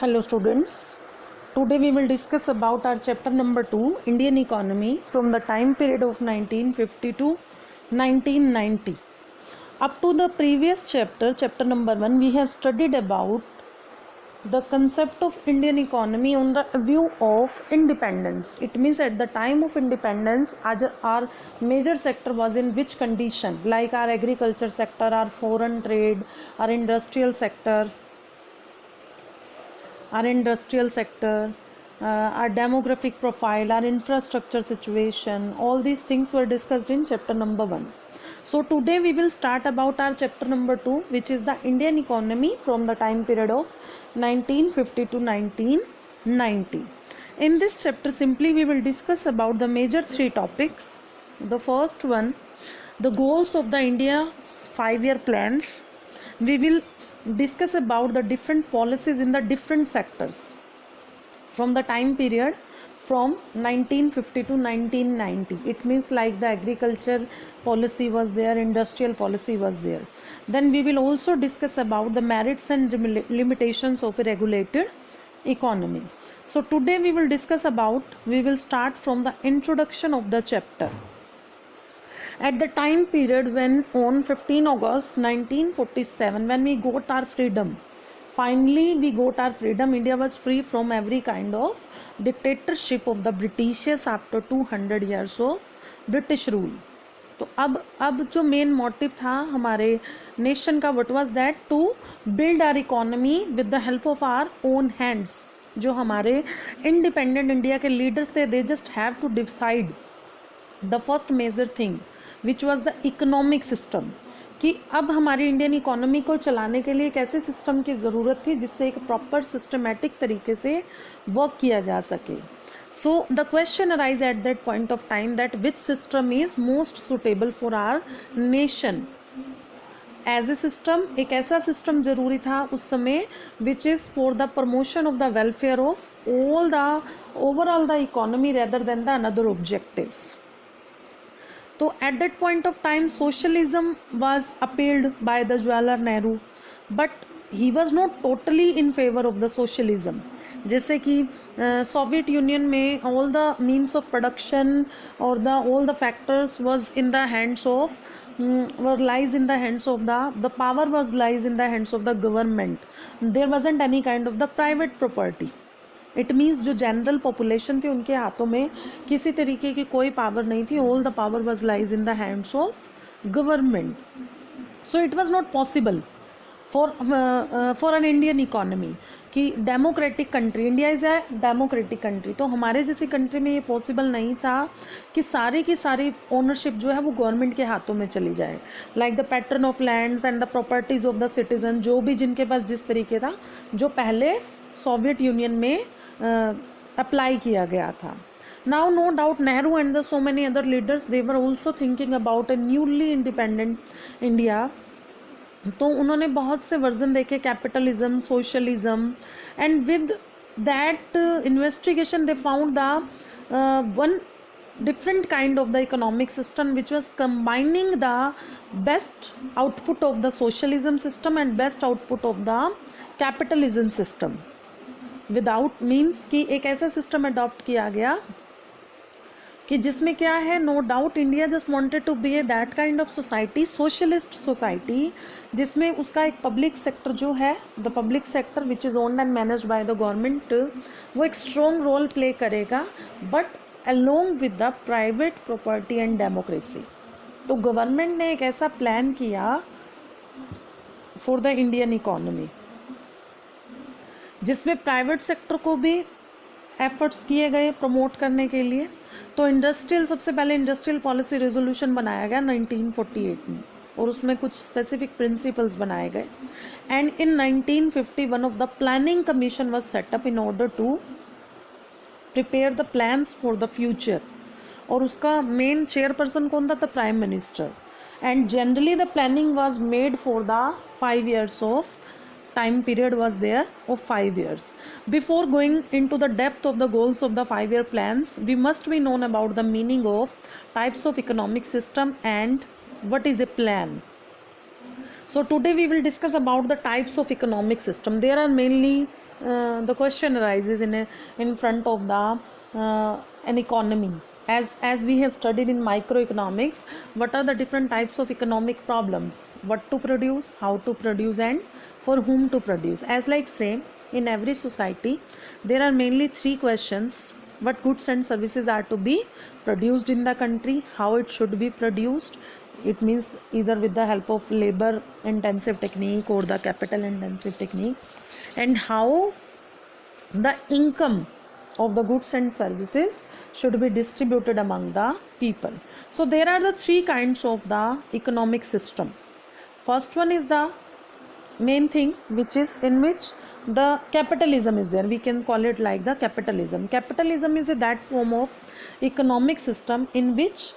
Hello students, today we will discuss about our chapter number 2 Indian economy from the time period of 1950 to 1990. Up to the previous chapter number 1, we have studied about the concept of Indian economy on the view of independence. It means at the time of independence our major sector was in which condition, like our agriculture sector, our foreign trade, our industrial sector, our demographic profile, our infrastructure situation. All these things were discussed in chapter number 1. So today we will start about our chapter number 2, which is the Indian economy from the time period of 1950 to 1990. In this chapter simply we will discuss about the major 3 topics. The first one, the goals of the India's 5-year plans. We will discuss about the different policies in the different sectors from the time period from 1950 to 1990. It means like the agriculture policy was there, industrial policy was there. Then we will also discuss about the merits and limitations of a regulated economy. So today we will start from the introduction of the chapter. At the time period when on 15 August 1947, when we got our freedom, finally we got our freedom, India was free from every kind of dictatorship of the Britishers after 200 years of British rule. तो अब जो main motive था हमारे nation का, what was that, to build our economy with the help of our own hands. जो हमारे independent India के leaders थे, they just have to decide the first major thing which was the economic system, कि अब हमारी Indian economy को चलाने के लिए एक ऐसे सिस्टम की ज़रूरत थी जिससे एक प्रॉपर सिस्टमेटिक तरीके से वर्क किया जा सके. So the question arise at that point of time that which system is most suitable for our nation. As a system, एक ऐसा सिस्टम ज़रूरी था उस समय which is for the promotion of the welfare of all the overall the economy rather than the another objectives. तो at that point of time socialism was appealed by the Jawaharlal Nehru, but he was not totally in favour of the socialism. जैसे कि Soviet Union में all the means of production और the all the factors was in the hands of lies in the hands of the power was lies in the hands of the government. There wasn't any kind of the private property. It means जो general population थी उनके हाथों में किसी तरीके की कोई power नहीं थी. All the power was lies in the hands of government. So it was not possible for an Indian economy कि democratic country, India is a democratic country, तो हमारे जैसी कंट्री में ये पॉसिबल नहीं था कि सारी की सारी ओनरशिप जो है वो गवर्नमेंट के हाथों में चली जाए. Like the pattern of lands and the properties of the citizen, जो भी जिनके पास जिस तरीके था, जो पहले सोवियत यूनियन में अप्लाई किया गया था. Now no doubt Nehru and the so many other leaders, they were also thinking about a newly independent India. तो उन्होंने बहुत से वर्जन देखे, capitalism, socialism, and with that investigation they found the one different kind of the economic system which was combining the best output of the socialism system and best output of the capitalism system. Without means कि एक ऐसा system adopt किया गया कि जिसमें क्या है, no doubt India just wanted to be a that kind of society, socialist society, जिसमें उसका एक पब्लिक सेक्टर जो है, the public sector which is owned and manage by the government, वो एक स्ट्रॉन्ग रोल प्ले करेगा, but along with the private property and democracy. तो government ने एक ऐसा प्लान किया फॉर द इंडियन इकोनॉमी जिसमें प्राइवेट सेक्टर को भी एफर्ट्स किए गए प्रमोट करने के लिए. तो इंडस्ट्रियल, सबसे पहले इंडस्ट्रियल पॉलिसी रेजोल्यूशन बनाया गया 1948 में, और उसमें कुछ स्पेसिफिक प्रिंसिपल्स बनाए गए. And in 1950 one of the planning commission was set up in order to prepare the plans for the future, और उसका मेन चेयरपर्सन कौन था? The prime minister. And generally the planning was made for the 5 years of time period was there of 5 years. Before going into the depth of the goals of the 5-year plans, we must be known about the meaning of types of economic system and what is a plan. So today we will discuss about the types of economic system. There are mainly the question arises in front of the an economy. As we have studied in microeconomics, what are the different types of economic problems, what to produce, how to produce, and for whom to produce. As like say, in every society there are mainly three questions: what goods and services are to be produced in the country, how it should be produced, it means either with the help of labor intensive technique or the capital intensive technique, and how the income of the goods and services should be distributed among the people. So there are the three kinds of the economic system. First one is the main thing, which is in which the capitalism is there. We can call it like the capitalism. Capitalism is that form of economic system in which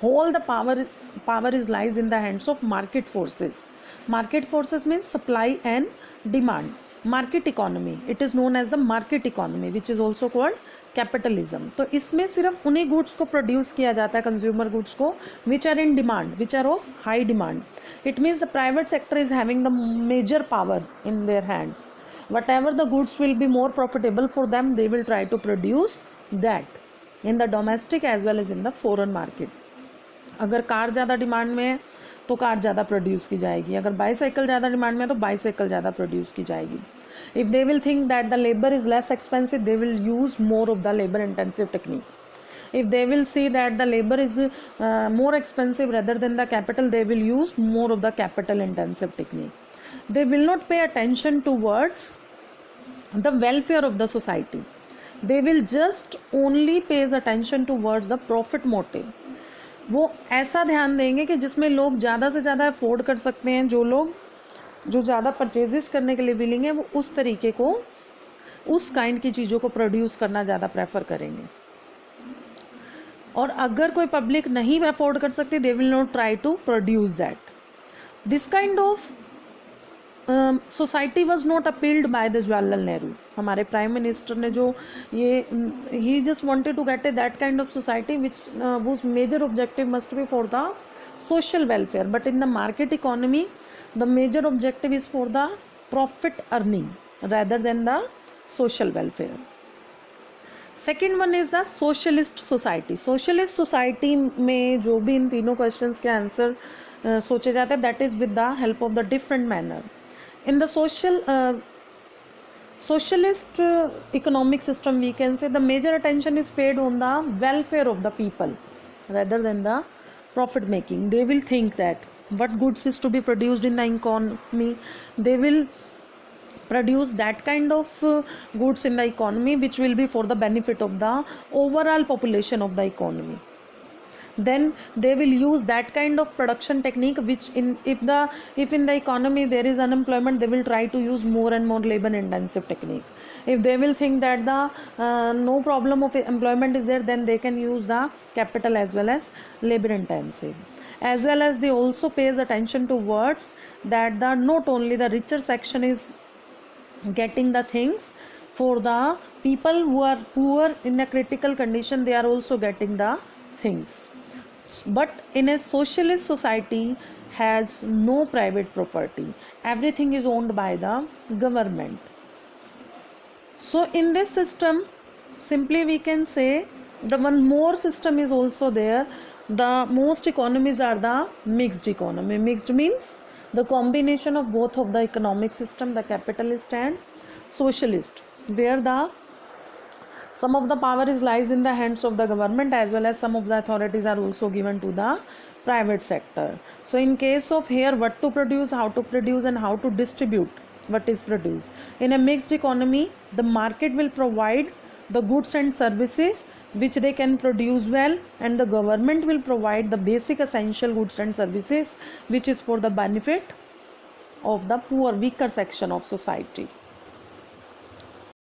whole the power is lies in the hands of market forces. Market forces means supply and demand. Market economy, it is known as the market economy, which is also called capitalism. तो इसमें सिर्फ उन्हीं goods को produce किया जाता है, consumer goods को, which are in demand, which are of high demand. It means the private sector is having the major power in their hands. Whatever the goods will be more profitable for them, they will try to produce that in the domestic as well as in the foreign market. अगर car ज़्यादा demand में है तो car ज़्यादा produce की जाएगी, अगर bicycle ज़्यादा डिमांड में है तो बाईसाइकिल ज़्यादा प्रोड्यूस की जाएगी. If they will think that the labour is less expensive, they will use more of the labour intensive technique. If they will see that the labor is more expensive rather than the capital, they will use more of the capital intensive technique. They will not pay attention towards the welfare of the society. They will just only pays attention towards the profit motive. वो ऐसा ध्यान देंगे कि जिसमें लोग ज़्यादा से ज़्यादा अफोर्ड कर सकते हैं, जो लोग जो ज़्यादा परचेजेस करने के लिए विलिंग है, वो उस तरीके को, उस काइंड की चीज़ों को प्रोड्यूस करना ज़्यादा प्रेफर करेंगे. और अगर कोई पब्लिक नहीं अफोर्ड कर सकती, they will not try to produce that. This kind of society was not appealed by the Jawaharlal Nehru. हमारे प्राइम मिनिस्टर ने जो ये he just wanted to get a that kind of society which whose major objective must be for the social welfare, but in the market economy the major objective is for the profit earning rather than the social welfare. Second one is the socialist society. Socialist society में जो भी इन तीनों questions के answer सोचे जाते हैं, that is with the help of the different manner. In the socialist economic system, we can say the major attention is paid on the welfare of the people rather than the profit making. They will think that what goods is to be produced in the economy, they will produce that kind of goods in the economy which will be for the benefit of the overall population of the economy. Then they will use that kind of production technique which if in the economy there is unemployment, they will try to use more and more labor intensive technique. If they will think that the no problem of employment is there, then they can use the capital as well as labor intensive. As well as they also pays attention towards that the not only the richer section is getting the things, for the people who are poor in a critical condition, they are also getting the things. But in a socialist society has no private property, everything is owned by the government. So in this system, simply we can say the one more system is also there. The most economies are the mixed economy. Mixed means the combination of both of the economic system, the capitalist and socialist, where the some of the power is lies in the hands of the government, as well as some of the authorities are also given to the private sector. So in case of here, what to produce, how to produce, and how to distribute what is produced. In a mixed economy, the market will provide the goods and services which they can produce well, and the government will provide the basic essential goods and services which is for the benefit of the poor, weaker section of society.